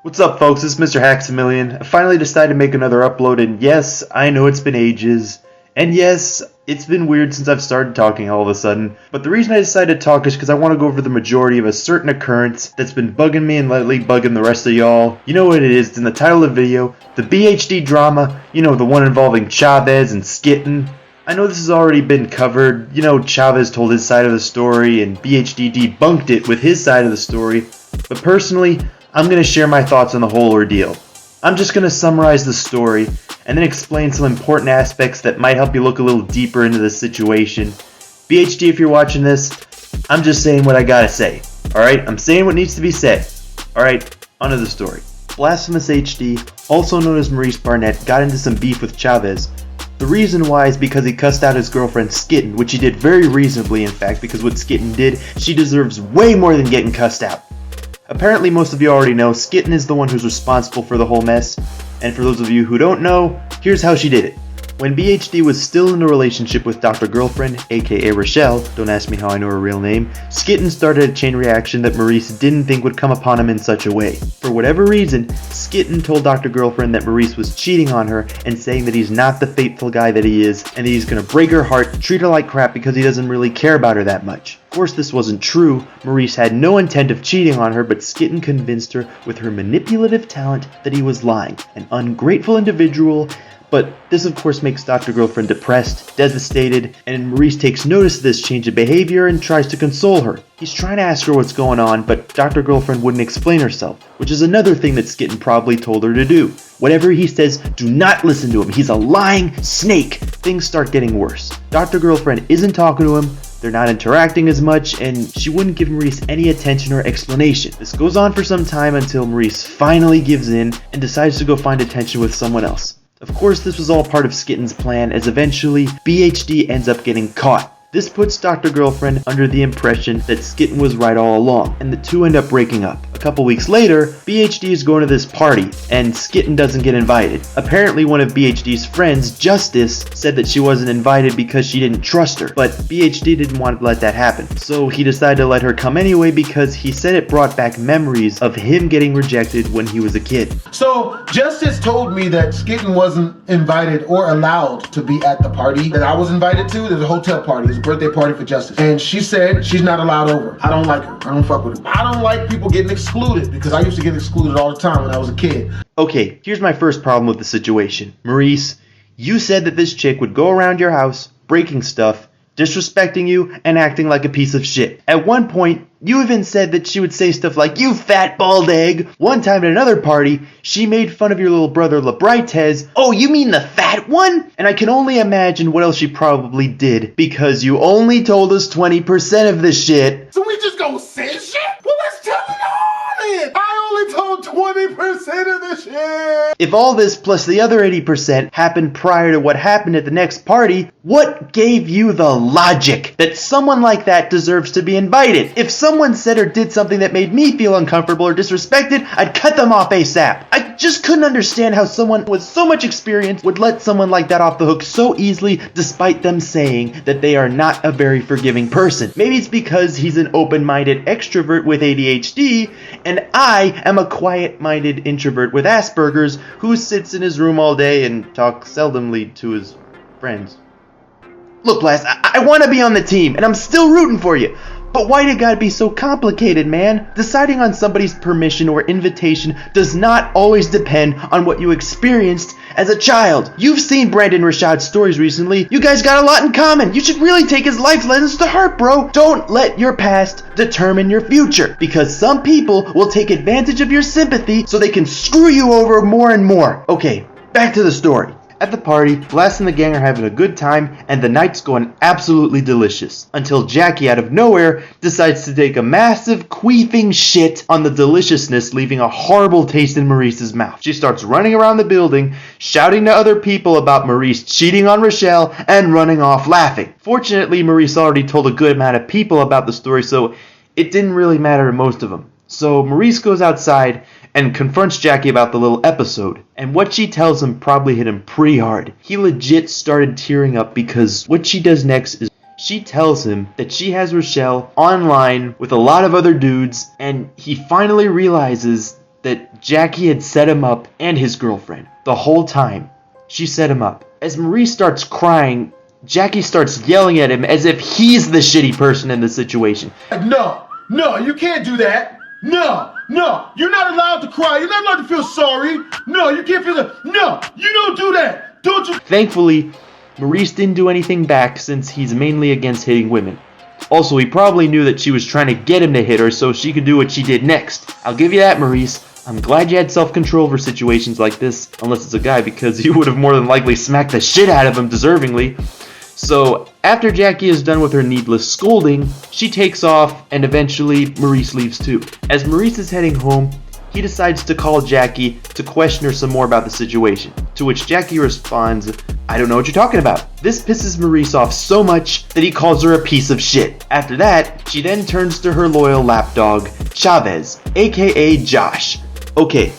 What's up, folks? It's Mr. Haxamillion. I finally decided to make another upload, and yes, I know it's been ages. And yes, it's been weird since I've started talking all of a sudden. But the reason I decided to talk is because I want to go over the majority of a certain occurrence that's been bugging me and lately bugging the rest of y'all. You know what it is, it's in the title of the video. The BHD drama, you know, the one involving Chavez and Skitten. I know this has already been covered. You know, Chavez told his side of the story and BHD debunked it with his side of the story. But personally, I'm going to share my thoughts on the whole ordeal. I'm just going to summarize the story and then explain some important aspects that might help you look a little deeper into the situation. BHD, if you're watching this, I'm just saying what I gotta say. Alright, I'm saying what needs to be said. Alright, onto the story. BlastphamousHD, also known as Maurice Barnett, got into some beef with Chavez. The reason why is because he cussed out his girlfriend Skitten, which he did very reasonably, in fact, because what Skitten did, she deserves way more than getting cussed out. Apparently most of you already know, Skitten is the one who's responsible for the whole mess, and for those of you who don't know, here's how she did it. When BHD was still in a relationship with Dr. Girlfriend, aka Rochelle, don't ask me how I know her real name, Skitten started a chain reaction that Maurice didn't think would come upon him in such a way. For whatever reason, Skitten told Dr. Girlfriend that Maurice was cheating on her and saying that he's not the faithful guy that he is, and that he's gonna break her heart, treat her like crap because he doesn't really care about her that much. Of course this wasn't true. Maurice had no intent of cheating on her, but Skitten convinced her with her manipulative talent that he was lying. An ungrateful individual. But this of course makes Dr. Girlfriend depressed, devastated, and Maurice takes notice of this change of behavior and tries to console her. He's trying to ask her what's going on, but Dr. Girlfriend wouldn't explain herself, which is another thing that Skitten probably told her to do. Whatever he says, do not listen to him. He's a lying snake. Things start getting worse. Dr. Girlfriend isn't talking to him, they're not interacting as much, and she wouldn't give Maurice any attention or explanation. This goes on for some time until Maurice finally gives in and decides to go find attention with someone else. Of course, this was all part of Skitten's plan, as eventually BHD ends up getting caught. This puts Dr. Girlfriend under the impression that Skitten was right all along, and the two end up breaking up. A couple weeks later, BHD is going to this party, and Skitten doesn't get invited. Apparently one of BHD's friends, Justice, said that she wasn't invited because she didn't trust her, but BHD didn't want to let that happen. So he decided to let her come anyway because he said it brought back memories of him getting rejected when he was a kid. So Justice told me that Skitten wasn't invited or allowed to be at the party that I was invited to. There's a hotel party. It's a birthday party for Justice. And she said she's not allowed over. I don't like her. I don't fuck with her. I don't like people getting excluded because I used to get excluded all the time when I was a kid. Okay, here's my first problem with the situation. Maurice, you said that this chick would go around your house, breaking stuff, disrespecting you, and acting like a piece of shit. At one point, you even said that she would say stuff like, "You fat bald egg." One time at another party, she made fun of your little brother LeBrites. "Oh, you mean the fat one?" And I can only imagine what else she probably did, because you only told us 20% of the shit. So we just gonna say shit? Well, let's tell it all then. I only told 20% of the shit. If all this plus the other 80% happened prior to what happened at the next party, what gave you the logic that someone like that deserves to be invited? If someone said or did something that made me feel uncomfortable or disrespected, I'd cut them off ASAP. I just couldn't understand how someone with so much experience would let someone like that off the hook so easily, despite them saying that they are not a very forgiving person. Maybe it's because he's an open-minded extrovert with ADHD, and I am a quiet-minded introvert with Asperger's who sits in his room all day and talks seldomly to his friends. Look, Blast, I want to be on the team, and I'm still rooting for you. But why did it gotta be so complicated, man? Deciding on somebody's permission or invitation does not always depend on what you experienced as a child. You've seen Brandon Rashad's stories recently. You guys got a lot in common. You should really take his life lessons to heart, bro. Don't let your past determine your future, because some people will take advantage of your sympathy so they can screw you over more and more. Okay, back to the story. At the party, Blast and the gang are having a good time, and the night's going absolutely delicious. Until Jackie, out of nowhere, decides to take a massive queefing shit on the deliciousness, leaving a horrible taste in Maurice's mouth. She starts running around the building, shouting to other people about Maurice cheating on Rochelle, and running off laughing. Fortunately, Maurice already told a good amount of people about the story, so it didn't really matter to most of them. So Maurice goes outside and confronts Jackie about the little episode, and what she tells him probably hit him pretty hard. He legit started tearing up because what she does next is she tells him that she has Rochelle online with a lot of other dudes, and he finally realizes that Jackie had set him up and his girlfriend. The whole time, she set him up. As Maurice starts crying, Jackie starts yelling at him as if he's the shitty person in the situation. No, you can't do that. No, you're not allowed to cry. You're not allowed to feel sorry. No, you can't feel that. No, you don't do that. Don't you? Thankfully, Maurice didn't do anything back since he's mainly against hitting women. Also, he probably knew that she was trying to get him to hit her so she could do what she did next. I'll give you that, Maurice. I'm glad you had self-control for situations like this, unless it's a guy, because you would have more than likely smacked the shit out of him deservingly. So, after Jackie is done with her needless scolding, she takes off, and eventually Maurice leaves too. As Maurice is heading home, he decides to call Jackie to question her some more about the situation, to which Jackie responds, "I don't know what you're talking about." This pisses Maurice off so much that he calls her a piece of shit. After that, she then turns to her loyal lapdog, Chavez, aka Josh. Okay,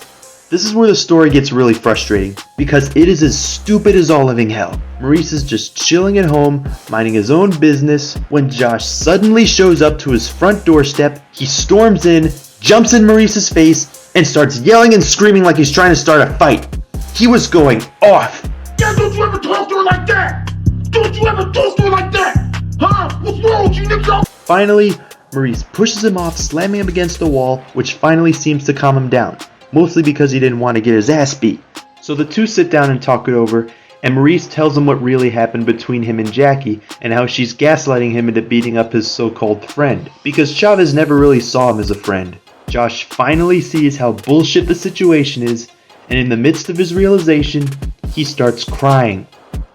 this is where the story gets really frustrating, because it is as stupid as all living hell. Maurice is just chilling at home, minding his own business, when Josh suddenly shows up to his front doorstep. He storms in, jumps in Maurice's face, and starts yelling and screaming like he's trying to start a fight. He was going off. Yeah, don't you ever talk to her like that? Don't you ever talk to her like that? Huh? What's wrong with you, nigga? Finally, Maurice pushes him off, slamming him against the wall, which finally seems to calm him down, mostly because he didn't want to get his ass beat. So the two sit down and talk it over, and Maurice tells him what really happened between him and Jackie, and how she's gaslighting him into beating up his so-called friend, because Chavez never really saw him as a friend. Josh finally sees how bullshit the situation is, and in the midst of his realization, he starts crying.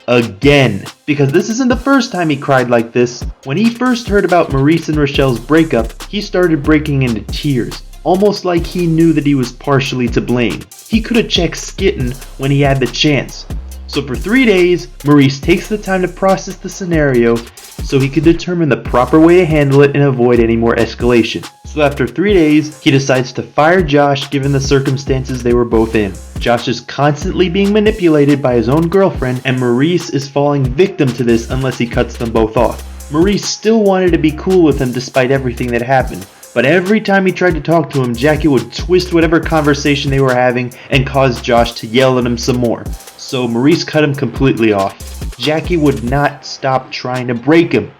Again. Because this isn't the first time he cried like this. When he first heard about Maurice and Rochelle's breakup, he started breaking into tears, almost like he knew that he was partially to blame. He could have checked Skitten when he had the chance. So for 3 days, Maurice takes the time to process the scenario so he could determine the proper way to handle it and avoid any more escalation. So after 3 days, he decides to fire Josh given the circumstances they were both in. Josh is constantly being manipulated by his own girlfriend, and Maurice is falling victim to this unless he cuts them both off. Maurice still wanted to be cool with him despite everything that happened, but every time he tried to talk to him, Jackie would twist whatever conversation they were having and cause Josh to yell at him some more. So Maurice cut him completely off. Jackie would not stop trying to break him.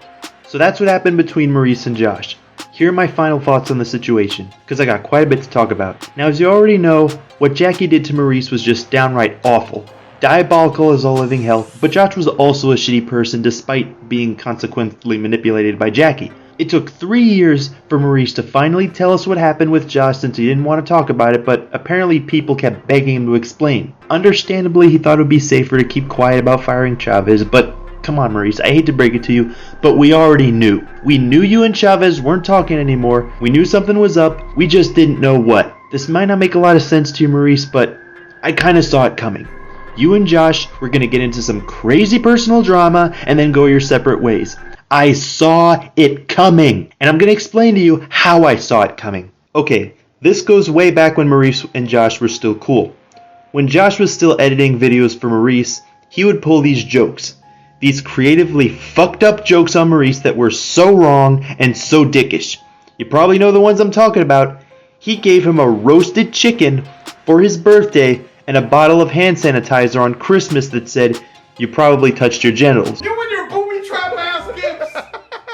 So that's what happened between Maurice and Josh. Here are my final thoughts on the situation, because I got quite a bit to talk about. Now, as you already know, what Jackie did to Maurice was just downright awful. Diabolical as all living hell, but Josh was also a shitty person despite being consequently manipulated by Jackie. It took 3 years for Maurice to finally tell us what happened with Josh since he didn't want to talk about it, but apparently people kept begging him to explain. Understandably, he thought it would be safer to keep quiet about firing Chavez, but come on, Maurice, I hate to break it to you, but we already knew. We knew you and Chavez weren't talking anymore. We knew something was up. We just didn't know what. This might not make a lot of sense to you, Maurice, but I kind of saw it coming. You and Josh were going to get into some crazy personal drama and then go your separate ways. I saw it coming, and I'm going to explain to you how I saw it coming. Okay, this goes way back when Maurice and Josh were still cool. When Josh was still editing videos for Maurice, he would pull these jokes. These creatively fucked up jokes on Maurice that were so wrong and so dickish. You probably know the ones I'm talking about. He gave him a roasted chicken for his birthday and a bottle of hand sanitizer on Christmas that said, "You probably touched your genitals." You and your booby trap ass gifts.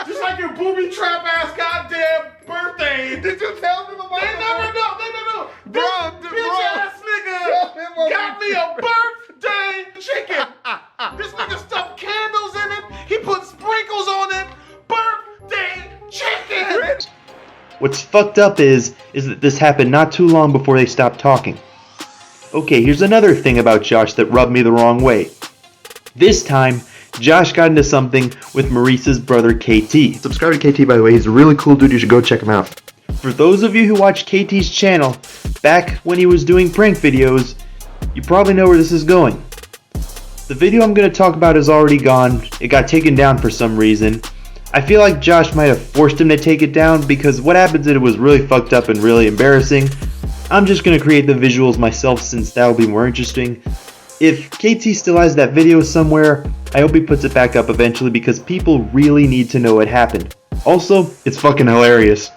Just like your booby trap ass goddamn birthday. Did you tell them about it? They never know. Bro, this bitch ass nigga got me a birthday chicken. This nigga stuffed candles in it. He put sprinkles on it. Birthday chicken. What's fucked up is that this happened not too long before they stopped talking. Okay, here's another thing about Josh that rubbed me the wrong way. This time, Josh got into something with Maurice's brother KT. Subscribe to KT, by the way. He's a really cool dude. You should go check him out. For those of you who watch KT's channel, back when he was doing prank videos, you probably know where this is going. The video I'm going to talk about is already gone. It got taken down for some reason. I feel like Josh might have forced him to take it down because what happens is it was really fucked up and really embarrassing. I'm just going to create the visuals myself since that will be more interesting. If KT still has that video somewhere, I hope he puts it back up eventually because people really need to know what happened. Also, it's fucking hilarious.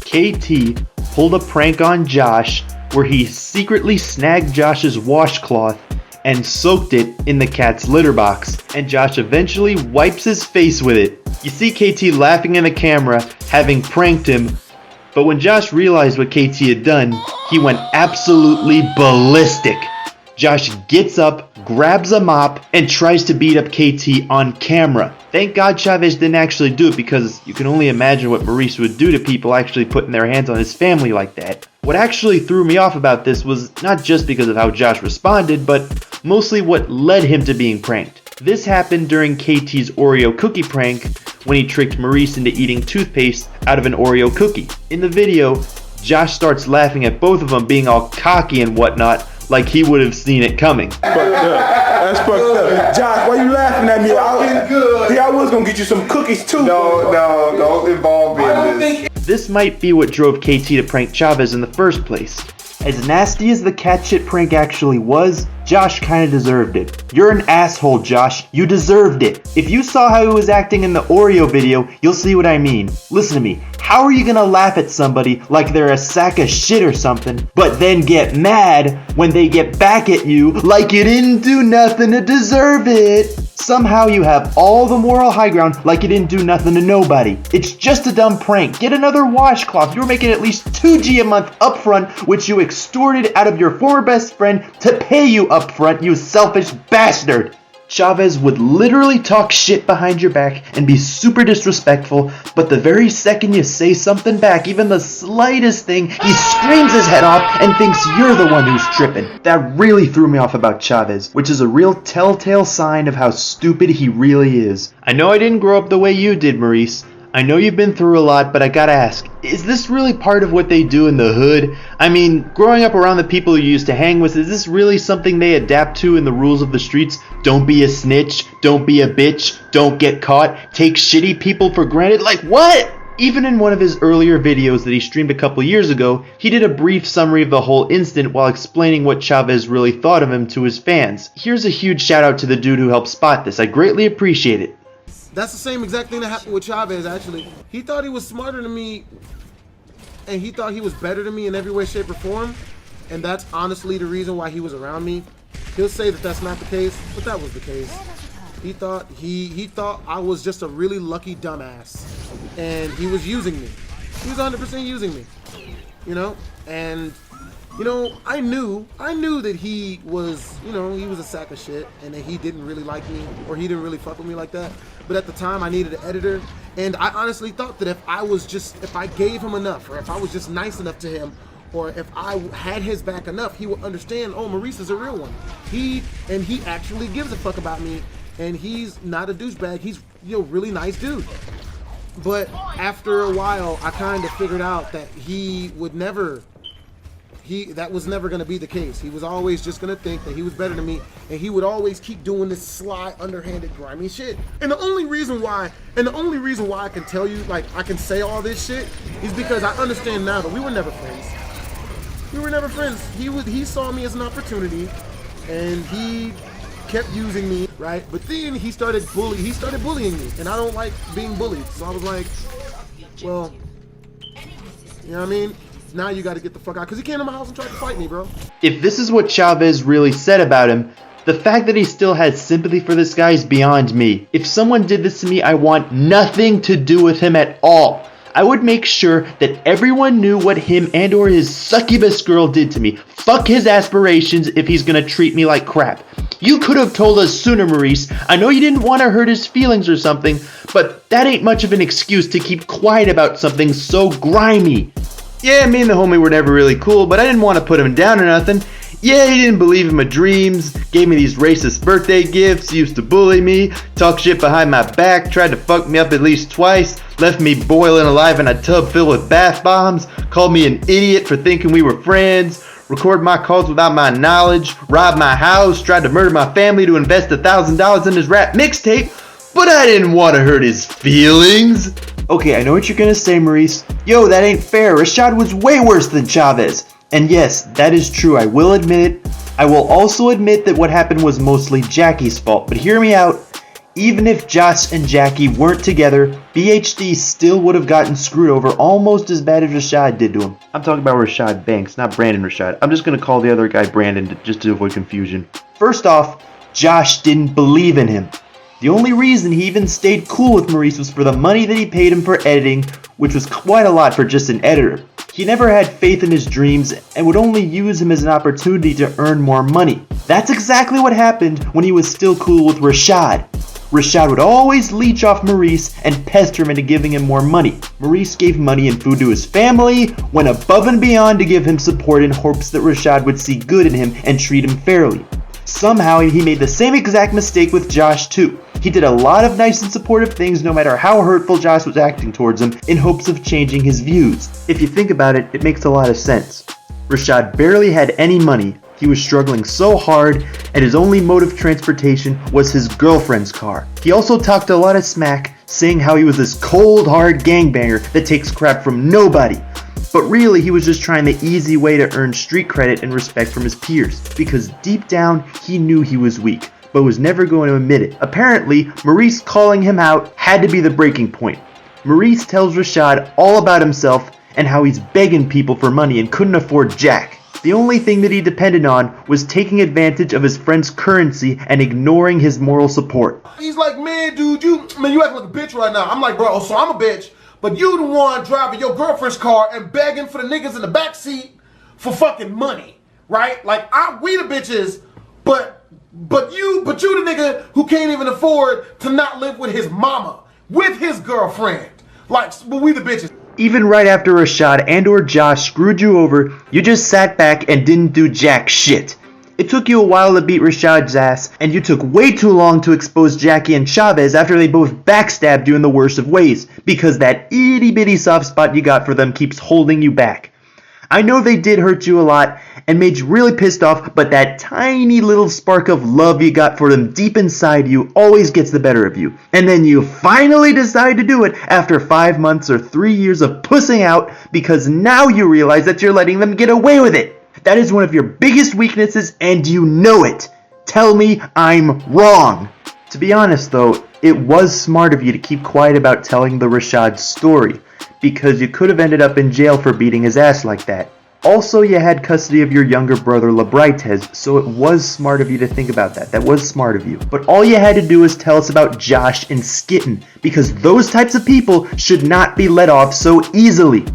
KT pulled a prank on Josh where he secretly snagged Josh's washcloth and soaked it in the cat's litter box, and Josh eventually wipes his face with it. You see KT laughing in the camera, having pranked him, but when Josh realized what KT had done, he went absolutely ballistic. Josh gets up, grabs a mop, and tries to beat up KT on camera. Thank God Chavez didn't actually do it, because you can only imagine what Maurice would do to people actually putting their hands on his family like that. What actually threw me off about this was not just because of how Josh responded, but mostly what led him to being pranked. This happened during KT's Oreo cookie prank when he tricked Maurice into eating toothpaste out of an Oreo cookie. In the video, Josh starts laughing at both of them being all cocky and whatnot, like he would have seen it coming. That's fucked up. Josh, why you laughing at me? I was gonna get you some cookies too. No, don't involve me in this. This might be what drove KT to prank Chavez in the first place. As nasty as the cat shit prank actually was, Josh kinda deserved it. You're an asshole, Josh. You deserved it. If you saw how he was acting in the Oreo video, you'll see what I mean. Listen to me. How are you gonna laugh at somebody like they're a sack of shit or something, but then get mad when they get back at you like you didn't do nothing to deserve it? Somehow you have all the moral high ground like you didn't do nothing to nobody. It's just a dumb prank. Get another washcloth. You were making at least $2G a month upfront, which you extorted out of your former best friend to pay you upfront, you selfish bastard. Chavez would literally talk shit behind your back and be super disrespectful, but the very second you say something back, even the slightest thing, he screams his head off and thinks you're the one who's tripping. That really threw me off about Chavez, which is a real telltale sign of how stupid he really is. I know I didn't grow up the way you did, Maurice. I know you've been through a lot, but I gotta ask, is this really part of what they do in the hood? I mean, growing up around the people you used to hang with, is this really something they adapt to in the rules of the streets? Don't be a snitch, don't be a bitch, don't get caught, take shitty people for granted? Like what? Even in one of his earlier videos that he streamed a couple years ago, he did a brief summary of the whole incident while explaining what Chavez really thought of him to his fans. Here's a huge shout out to the dude who helped spot this. I greatly appreciate it. That's the same exact thing that happened with Chavez, actually. He thought he was smarter than me, and he thought he was better than me in every way, shape, or form. And that's honestly the reason why he was around me. He'll say that that's not the case, but that was the case. He thought he thought I was just a really lucky dumbass, and he was using me. He was 100% using me, you know. And you know, I knew that he was, you know, he was a sack of shit, and that he didn't really like me, or he didn't really fuck with me like that. But at the time, I needed an editor, and I honestly thought that if I gave him enough, or if I was just nice enough to him, or if I had his back enough, he would understand, oh, Maurice is a real one. He actually gives a fuck about me, and he's not a douchebag. He's, you know, really nice dude. But after a while, I kind of figured out that that was never going to be the case. He was always just going to think that he was better than me, and he would always keep doing this sly, underhanded, grimy shit. And the only reason why I can tell you, like, I can say all this shit is because I understand now that we were never friends. We were never friends. He saw me as an opportunity, and he kept using me, right? But then he started bullying me, and I don't like being bullied. So I was like, well, you know what I mean? Now you got to get the fuck out, because he came to my house and tried to fight me, bro. If this is what Chavez really said about him, the fact that he still has sympathy for this guy is beyond me. If someone did this to me, I want nothing to do with him at all. I would make sure that everyone knew what him and or his succubus girl did to me. Fuck his aspirations if he's gonna treat me like crap. You could have told us sooner, Maurice. I know you didn't want to hurt his feelings or something, but that ain't much of an excuse to keep quiet about something so grimy. Yeah, me and the homie were never really cool, but I didn't want to put him down or nothing. Yeah, he didn't believe in my dreams, gave me these racist birthday gifts, used to bully me, talk shit behind my back, tried to fuck me up at least twice, left me boiling alive in a tub filled with bath bombs, called me an idiot for thinking we were friends, recorded my calls without my knowledge, robbed my house, tried to murder my family to invest $1,000 in his rap mixtape, but I didn't want to hurt his feelings. Okay, I know what you're gonna say, Maurice. Yo, that ain't fair. Rashad was way worse than Chavez. And yes, that is true. I will admit it. I will also admit that what happened was mostly Jackie's fault. But hear me out. Even if Josh and Jackie weren't together, BHD still would have gotten screwed over almost as bad as Rashad did to him. I'm talking about Rashad Banks, not Brandon Rashad. I'm just going to call the other guy Brandon just to avoid confusion. First off, Josh didn't believe in him. The only reason he even stayed cool with Maurice was for the money that he paid him for editing, which was quite a lot for just an editor. He never had faith in his dreams and would only use him as an opportunity to earn more money. That's exactly what happened when he was still cool with Rashad. Rashad would always leech off Maurice and pester him into giving him more money. Maurice gave money and food to his family, went above and beyond to give him support in hopes that Rashad would see good in him and treat him fairly. Somehow he made the same exact mistake with Josh too. He did a lot of nice and supportive things no matter how hurtful Josh was acting towards him in hopes of changing his views. If you think about it, it makes a lot of sense. Rashad barely had any money. He was struggling so hard, and his only mode of transportation was his girlfriend's car. He also talked a lot of smack, saying how he was this cold, hard gangbanger that takes crap from nobody. But really, he was just trying the easy way to earn street credit and respect from his peers, because deep down, he knew he was weak, but was never going to admit it. Apparently, Maurice calling him out had to be the breaking point. Maurice tells Rashad all about himself and how he's begging people for money and couldn't afford jack. The only thing that he depended on was taking advantage of his friend's currency and ignoring his moral support. He's like, man, dude, you acting like a bitch right now. I'm like, bro, so I'm a bitch, but you the one driving your girlfriend's car and begging for the niggas in the backseat for fucking money, right? Like, we the bitches, but you the nigga who can't even afford to not live with his mama, with his girlfriend. Like, but we the bitches. Even right after Rashad and or Josh screwed you over, you just sat back and didn't do jack shit. It took you a while to beat Rashad's ass, and you took way too long to expose Jackie and Chavez after they both backstabbed you in the worst of ways, because that itty bitty soft spot you got for them keeps holding you back. I know they did hurt you a lot and made you really pissed off, but that tiny little spark of love you got for them deep inside you always gets the better of you. And then you finally decide to do it after 5 months or 3 years of pussing out, because now you realize that you're letting them get away with it. That is one of your biggest weaknesses and you know it. Tell me I'm wrong. To be honest though, it was smart of you to keep quiet about telling the Rashad story, because you could have ended up in jail for beating his ass like that. Also, you had custody of your younger brother Lebrites, so it was smart of you to think about that. That was smart of you. But all you had to do was tell us about Josh and Skitten, because those types of people should not be let off so easily.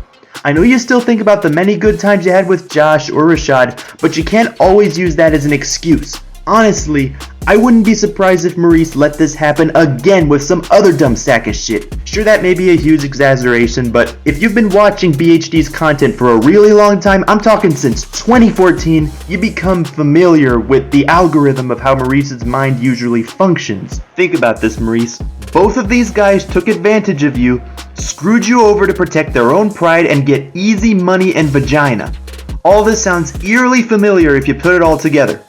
I know you still think about the many good times you had with Josh or Rashad, but you can't always use that as an excuse. Honestly, I wouldn't be surprised if Maurice let this happen again with some other dumb sack of shit. Sure, that may be a huge exaggeration, but if you've been watching BHD's content for a really long time, I'm talking since 2014, you become familiar with the algorithm of how Maurice's mind usually functions. Think about this, Maurice. Both of these guys took advantage of you, screwed you over to protect their own pride and get easy money and vagina. All this sounds eerily familiar if you put it all together.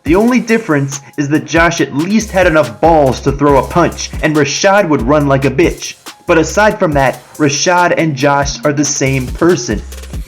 The only difference is that Josh at least had enough balls to throw a punch, and Rashad would run like a bitch. But aside from that, Rashad and Josh are the same person.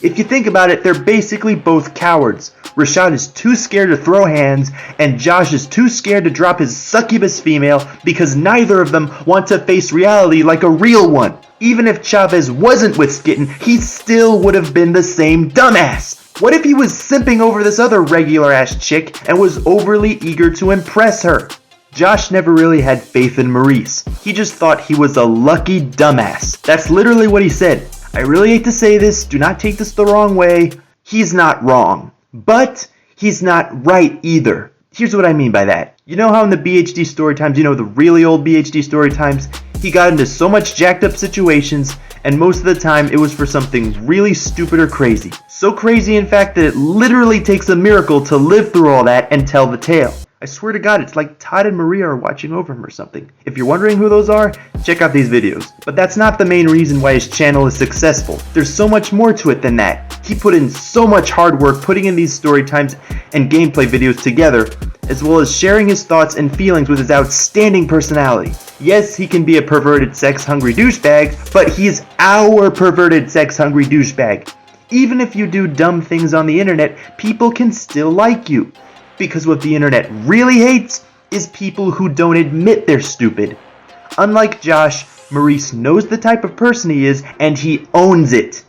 If you think about it, they're basically both cowards. Rashad is too scared to throw hands, and Josh is too scared to drop his succubus female because neither of them want to face reality like a real one. Even if Chavez wasn't with Skitten, he still would have been the same dumbass. What if he was simping over this other regular-ass chick and was overly eager to impress her? Josh never really had faith in Maurice. He just thought he was a lucky dumbass. That's literally what he said. I really hate to say this, do not take this the wrong way. He's not wrong. But he's not right either. Here's what I mean by that. You know how in the BHD story times, the really old BHD story times, he got into so much jacked up situations, and most of the time it was for something really stupid or crazy. So crazy in fact that it literally takes a miracle to live through all that and tell the tale. I swear to God, it's like Todd and Maria are watching over him or something. If you're wondering who those are, check out these videos. But that's not the main reason why his channel is successful. There's so much more to it than that. He put in so much hard work putting in these story times and gameplay videos together, as well as sharing his thoughts and feelings with his outstanding personality. Yes, he can be a perverted sex-hungry douchebag, but he's our perverted sex-hungry douchebag. Even if you do dumb things on the internet, people can still like you. Because what the internet really hates is people who don't admit they're stupid. Unlike Josh, Maurice knows the type of person he is and he owns it.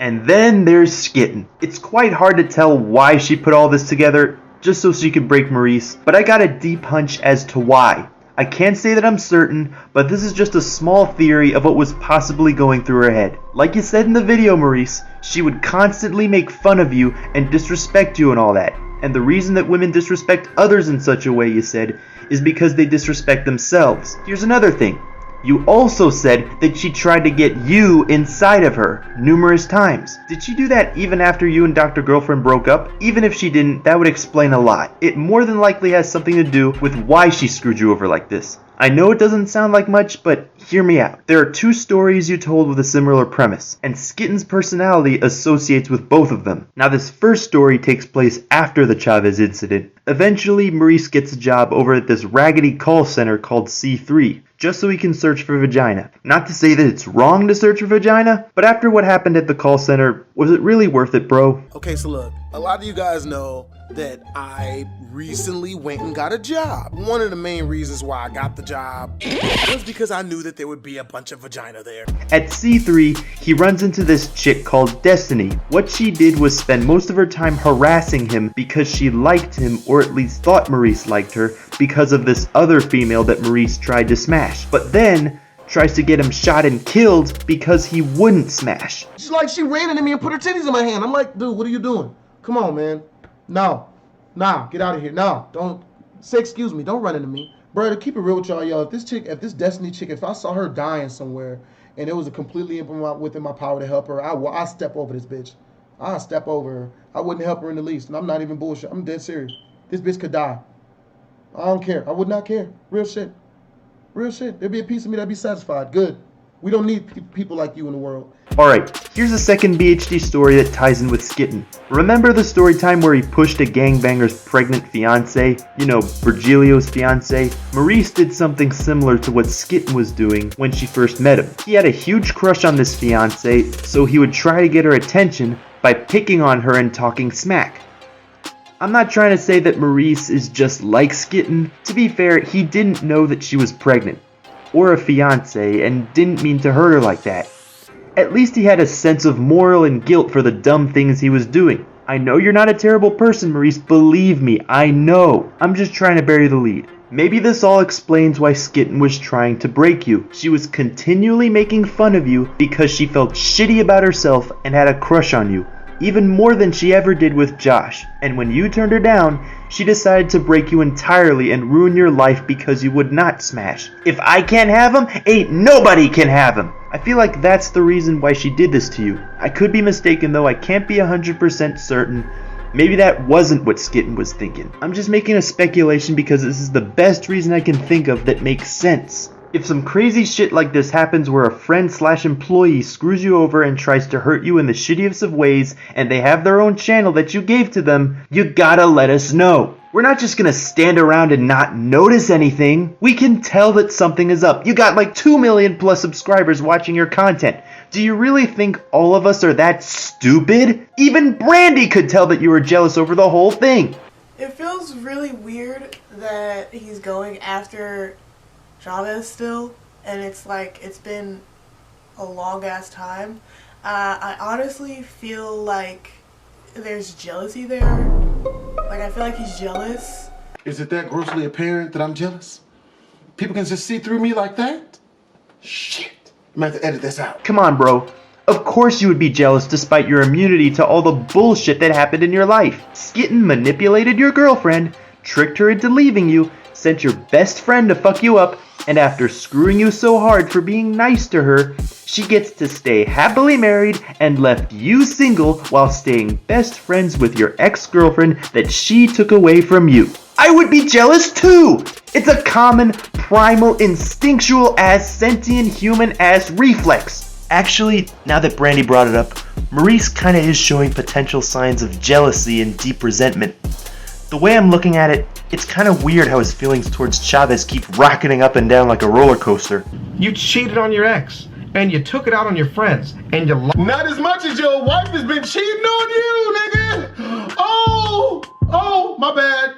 And then there's Skitten. It's quite hard to tell why she put all this together just so she could break Maurice, but I got a deep hunch as to why. I can't say that I'm certain, but this is just a small theory of what was possibly going through her head. Like you said in the video, Maurice, she would constantly make fun of you and disrespect you and all that. And the reason that women disrespect others in such a way, you said, is because they disrespect themselves. Here's another thing. You also said that she tried to get you inside of her numerous times. Did she do that even after you and Dr. Girlfriend broke up? Even if she didn't, that would explain a lot. It more than likely has something to do with why she screwed you over like this. I know it doesn't sound like much, but hear me out. There are two stories you told with a similar premise, and Skitten's personality associates with both of them. Now this first story takes place after the Chavez incident. Eventually, Maurice gets a job over at this raggedy call center called C3, just so he can search for vagina. Not to say that it's wrong to search for vagina, but after what happened at the call center, was it really worth it, bro? Okay, so look, a lot of you guys know that I recently went and got a job. One of the main reasons why I got the job was because I knew that there would be a bunch of vagina there. At C3, he runs into this chick called Destiny. What she did was spend most of her time harassing him because she liked him, or at least thought Maurice liked her, because of this other female that Maurice tried to smash. But then tries to get him shot and killed because he wouldn't smash. She's like, she ran into me and put her titties in my hand. I'm like, dude, what are you doing? Come on, man. No. Nah, get out of here. No, don't. Say excuse me. Don't run into me. Bro, to keep it real with y'all, if this Destiny chick, if I saw her dying somewhere and it was a completely within my power to help her, I'll step over this bitch. I'll step over her. I wouldn't help her in the least. And I'm not even bullshit. I'm dead serious. This bitch could die. I don't care. I would not care. Real shit. Real shit. There'd be a piece of me that'd be satisfied. Good. We don't need people like you in the world. Alright, here's a second BHD story that ties in with Skitten. Remember the story time where he pushed a gangbanger's pregnant fiancé? You know, Virgilio's fiancé? Maurice did something similar to what Skitten was doing when she first met him. He had a huge crush on this fiancé, so he would try to get her attention by picking on her and talking smack. I'm not trying to say that Maurice is just like Skitten. To be fair, he didn't know that she was pregnant, or a fiancé, and didn't mean to hurt her like that. At least he had a sense of moral and guilt for the dumb things he was doing. I know you're not a terrible person, Maurice, believe me, I know. I'm just trying to bury the lead. Maybe this all explains why Skitten was trying to break you. She was continually making fun of you because she felt shitty about herself and had a crush on you. Even more than she ever did with Josh. And when you turned her down, she decided to break you entirely and ruin your life because you would not smash. If I can't have him, ain't nobody can have him. I feel like that's the reason why she did this to you. I could be mistaken though, I can't be 100% certain. Maybe that wasn't what Skitten was thinking. I'm just making a speculation because this is the best reason I can think of that makes sense. If some crazy shit like this happens where a friend/employee screws you over and tries to hurt you in the shittiest of ways and they have their own channel that you gave to them, you gotta let us know. We're not just gonna stand around and not notice anything. We can tell that something is up. You got like 2 million plus subscribers watching your content. Do you really think all of us are that stupid? Even Brandy could tell that you were jealous over the whole thing. It feels really weird that he's going after Chavez still, and it's like it's been a long ass time. I honestly feel like there's jealousy there. Like I feel like he's jealous. Is it that grossly apparent that I'm jealous? People can just see through me like that? Shit. I'm gonna have to edit this out. Come on, bro. Of course you would be jealous despite your immunity to all the bullshit that happened in your life. Skitten manipulated your girlfriend, tricked her into leaving you, sent your best friend to fuck you up, and after screwing you so hard for being nice to her, she gets to stay happily married and left you single while staying best friends with your ex-girlfriend that she took away from you. I would be jealous too! It's a common, primal, instinctual ass, sentient human ass reflex. Actually, now that Brandy brought it up, Maurice kinda is showing potential signs of jealousy and deep resentment. The way I'm looking at it, it's kind of weird how his feelings towards Chavez keep rocketing up and down like a roller coaster. You cheated on your ex, and you took it out on your friends, and you Not as much as your wife has been cheating on you, nigga! Oh, my bad.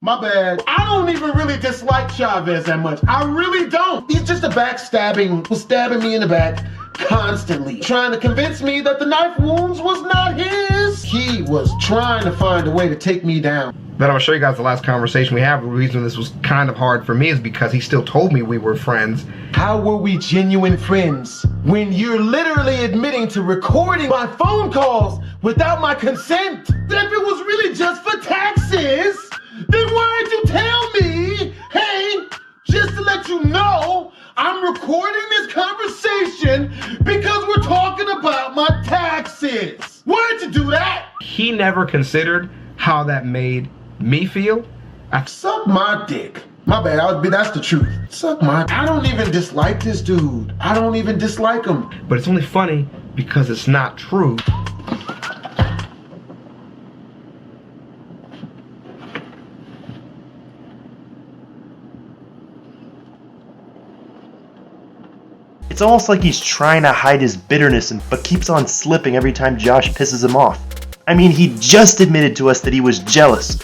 My bad. I don't even really dislike Chavez that much. I really don't. He's just a backstabbing, was stabbing me in the back constantly, trying to convince me that the knife wounds was not his. He was trying to find a way to take me down. Then I'm gonna show you guys the last conversation we had. The reason this was kind of hard for me is because he still told me we were friends. How were we genuine friends when you're literally admitting to recording my phone calls without my consent? If it was really just for taxes, then why'd you tell me, hey, just to let you know, I'm recording this conversation because we're talking about my taxes. Why'd you do that? He never considered how that made me feel. Suck my dick. My bad, that's the truth. Suck my... I don't even dislike this dude. I don't even dislike him. But it's only funny because it's not true. It's almost like he's trying to hide his bitterness but keeps on slipping every time Josh pisses him off. I mean, he just admitted to us that he was jealous,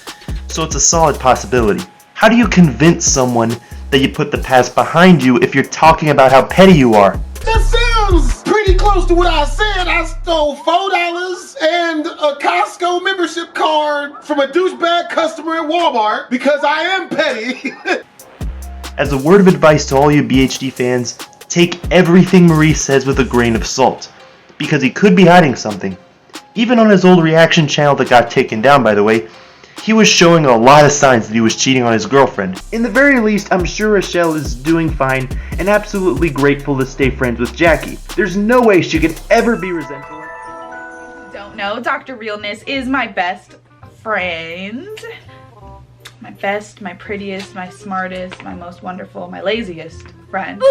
so it's a solid possibility. How do you convince someone that you put the past behind you if you're talking about how petty you are? That sounds pretty close to what I said. I stole $4 and a Costco membership card from a douchebag customer at Walmart because I am petty. As a word of advice to all you BHD fans, take everything Maurice says with a grain of salt, because he could be hiding something. Even on his old reaction channel that got taken down, by the way, he was showing a lot of signs that he was cheating on his girlfriend. In the very least, I'm sure Rochelle is doing fine and absolutely grateful to stay friends with Jackie. There's no way she could ever be resentful. Don't know, Dr. Realness is my best friend. My best, my prettiest, my smartest, my most wonderful, my laziest friend.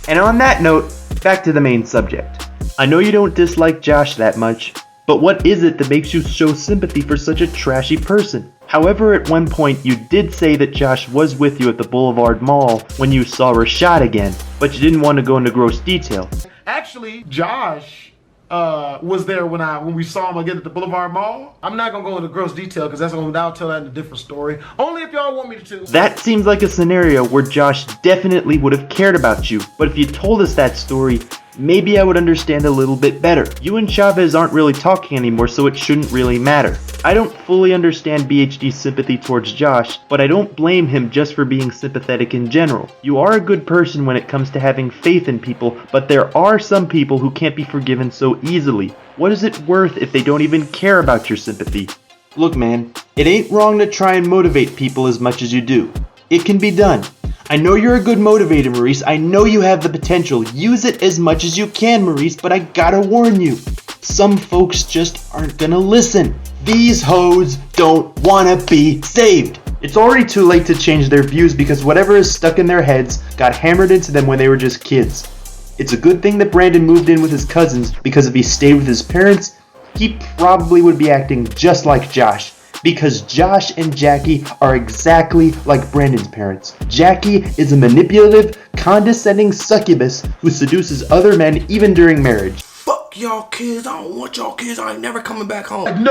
And on that note, back to the main subject. I know you don't dislike Josh that much, but what is it that makes you show sympathy for such a trashy person? However, at one point you did say that Josh was with you at the Boulevard Mall when you saw Rashad again, but you didn't want to go into gross detail. Actually, Josh was there when we saw him again at the Boulevard Mall. I'm not gonna go into gross detail because I'll tell that in a different story. Only if y'all want me to. That seems like a scenario where Josh definitely would have cared about you, but if you told us that story, maybe I would understand a little bit better. You and Chavez aren't really talking anymore, so it shouldn't really matter. I don't fully understand BHD's sympathy towards Josh, but I don't blame him just for being sympathetic in general. You are a good person when it comes to having faith in people, but there are some people who can't be forgiven so easily. What is it worth if they don't even care about your sympathy? Look, man, it ain't wrong to try and motivate people as much as you do. It can be done. I know you're a good motivator, Maurice. I know you have the potential. Use it as much as you can, Maurice, but I gotta warn you. Some folks just aren't gonna listen. These hoes don't wanna be saved. It's already too late to change their views because whatever is stuck in their heads got hammered into them when they were just kids. It's a good thing that Brandon moved in with his cousins because if he stayed with his parents, he probably would be acting just like Josh. Because Josh and Jackie are exactly like Brandon's parents. Jackie is a manipulative, condescending succubus who seduces other men even during marriage. Fuck y'all kids, I don't want y'all kids, I ain't never coming back home.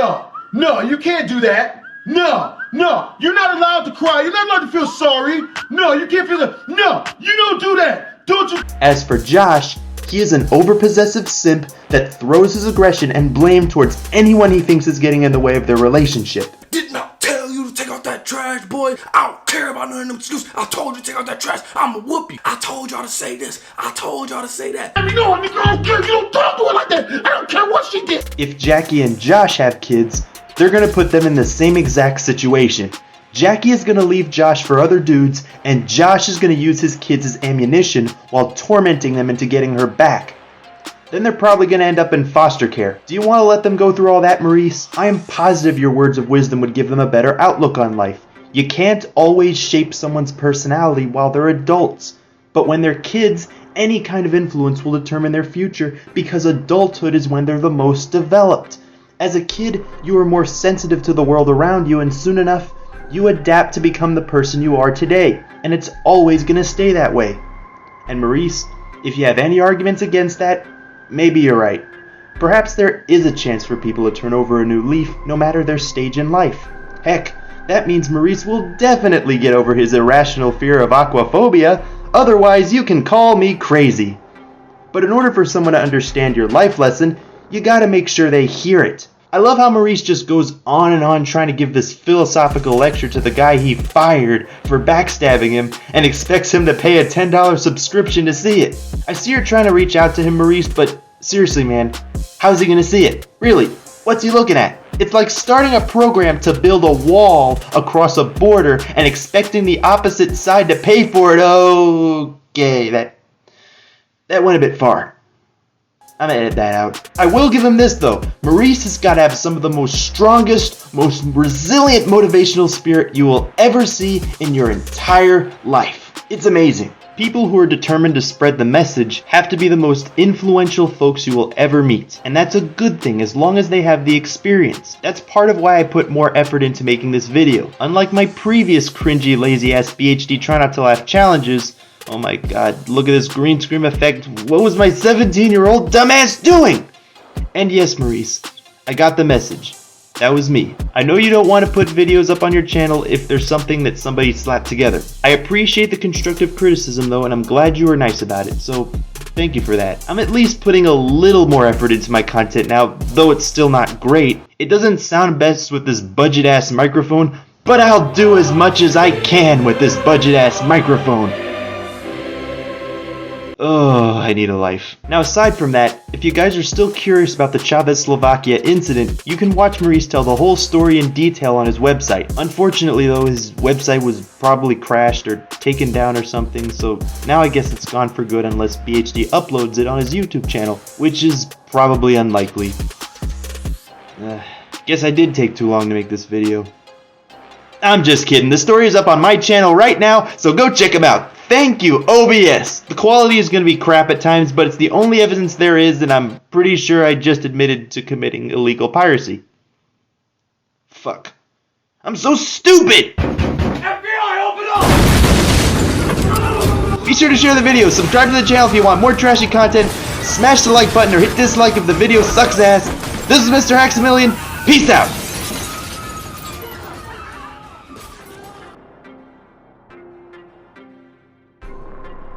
No, you can't do that. No, you're not allowed to cry. You're not allowed to feel sorry. No, you can't feel that. No, you don't do that. Don't you? As for Josh, he is an overpossessive simp that throws his aggression and blame towards anyone he thinks is getting in the way of their relationship. Did not tell you to take out that trash, boy. I don't care about none of them excuses. I told you to take out that trash. I'ma whoop you. I told y'all to say this. I told y'all to say that. I don't care. You don't talk to her like that. I don't care what she did. If Jackie and Josh have kids, they're gonna put them in the same exact situation. Jackie is gonna leave Josh for other dudes, and Josh is gonna use his kids as ammunition while tormenting them into getting her back. Then they're probably gonna end up in foster care. Do you wanna let them go through all that, Maurice? I am positive your words of wisdom would give them a better outlook on life. You can't always shape someone's personality while they're adults. But when they're kids, any kind of influence will determine their future because adulthood is when they're the most developed. As a kid, you are more sensitive to the world around you, and soon enough, you adapt to become the person you are today, and it's always gonna stay that way. And Maurice, if you have any arguments against that, maybe you're right. Perhaps there is a chance for people to turn over a new leaf, no matter their stage in life. Heck, that means Maurice will definitely get over his irrational fear of aquaphobia, otherwise you can call me crazy. But in order for someone to understand your life lesson, you gotta make sure they hear it. I love how Maurice just goes on and on trying to give this philosophical lecture to the guy he fired for backstabbing him and expects him to pay a $10 subscription to see it. I see you're trying to reach out to him, Maurice, but seriously, man, how's he gonna see it? Really, what's he looking at? It's like starting a program to build a wall across a border and expecting the opposite side to pay for it. Okay, that went a bit far. I'm gonna edit that out. I will give him this though. Maurice has got to have some of the most strongest, most resilient motivational spirit you will ever see in your entire life. It's amazing. People who are determined to spread the message have to be the most influential folks you will ever meet. And that's a good thing as long as they have the experience. That's part of why I put more effort into making this video. Unlike my previous cringy, lazy ass BHD try not to laugh challenges, oh my god, look at this green screen effect. What was my 17-year-old dumbass doing? And yes, Maurice, I got the message. That was me. I know you don't want to put videos up on your channel if there's something that somebody slapped together. I appreciate the constructive criticism though, and I'm glad you were nice about it, so thank you for that. I'm at least putting a little more effort into my content now, though it's still not great. It doesn't sound best with this budget-ass microphone, but I'll do as much as I can with this budget-ass microphone. Oh, I need a life. Now aside from that, if you guys are still curious about the Chavezzslovakia incident, you can watch Maurice tell the whole story in detail on his website. Unfortunately though, his website was probably crashed or taken down or something, so now I guess it's gone for good unless BHD uploads it on his YouTube channel, which is probably unlikely. Guess I did take too long to make this video. I'm just kidding, the story is up on my channel right now, so go check him out. Thank you, OBS! The quality is going to be crap at times, but it's the only evidence there is, and I'm pretty sure I just admitted to committing illegal piracy. Fuck. I'm so stupid! FBI, open up! Be sure to share the video, subscribe to the channel if you want more trashy content, smash the like button or hit dislike if the video sucks ass. This is Mr. Maximilian, peace out!